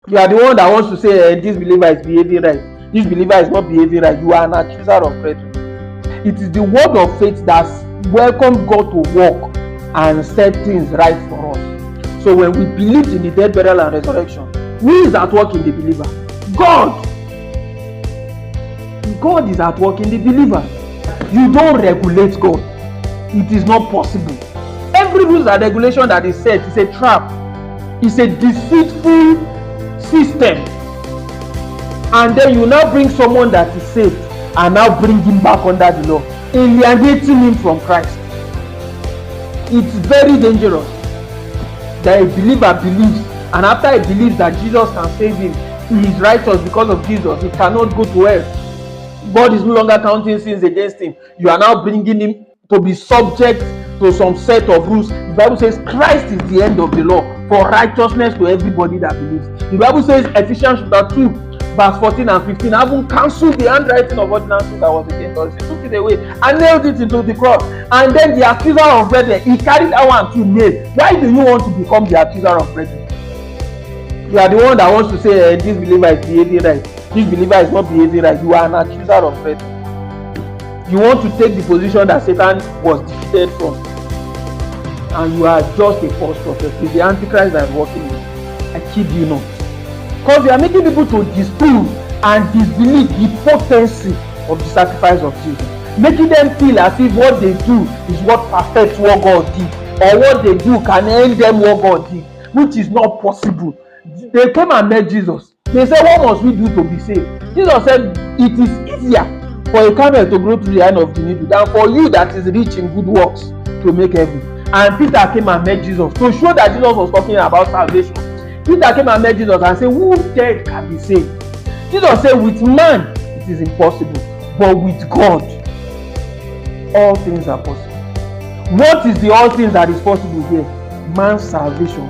You are the one that wants to say this believer is behaving right, this believer is not behaving right. You are an accuser of brethren. It is the word of faith that welcomes God to work and set things right for us. So when we believe in the death, burial, and resurrection, who is at work in the believer? God. God is at work in the believer. You don't regulate God. It is not possible. Every rules and regulation that is set is a trap. It's a deceitful system. And then you now bring someone that is saved and now bring him back under the law, alienating him from Christ. It's very dangerous that a believer believes, and after he believes that Jesus can save him, he is righteous because of Jesus, he cannot go to hell. God is no longer counting sins against him. You are now bringing him to be subject to some set of rules. The Bible says Christ is the end of the law for righteousness to everybody that believes. The Bible says Ephesians chapter 2 verse 14 and 15, having cancelled the handwriting of ordinances that was against us, he took it away and nailed it into the cross. And then the accuser of brethren, he carried that one to nail. Why do you want to become the accuser of brethren? You are the one that wants to say this believer is behaving right, this believer is not behaving right. You are an accuser of brethren. You want to take the position that Satan was defeated from, and you are just a false prophet. It's the Antichrist that is working in you. I kid you not. Because they are making people to disprove and disbelieve the potency of the sacrifice of Jesus, making them feel as if what they do is what perfects what God did, or what they do can end them what God did, which is not possible. They came and met Jesus. They said, what must we do to be saved? Jesus said, it is easier for a camel to grow through the hand of the needle than for you that is rich in good works to make heaven. And Peter came and met Jesus to show that Jesus was talking about salvation. Peter came and met Jesus and said, who then can be saved? Jesus said, with man it is impossible, but with God all things are possible. What is the all things that is possible here? Man's salvation,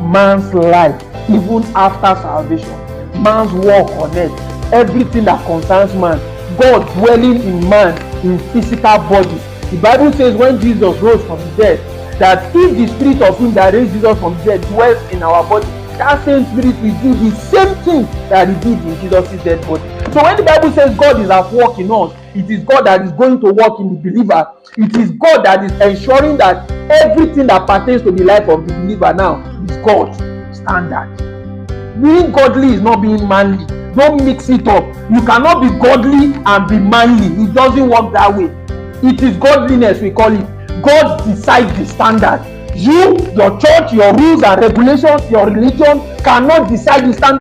man's life, even after salvation, man's walk on earth, everything that concerns man, God dwelling in man in physical body. The Bible says when Jesus rose from the dead, that if the spirit of him that raised Jesus from the dead dwells in our body, that same spirit will do the same thing that he did in Jesus' dead body. So when the Bible says God is at work in us, it is God that is going to work in the believer. It is God that is ensuring that everything that pertains to the life of the believer now is God's standard. Being godly is not being manly. Don't mix it up. You cannot be godly and be manly. It doesn't work that way. It is godliness, we call it. God decides the standard. You, your church, your rules and regulations, your religion cannot decide the standard.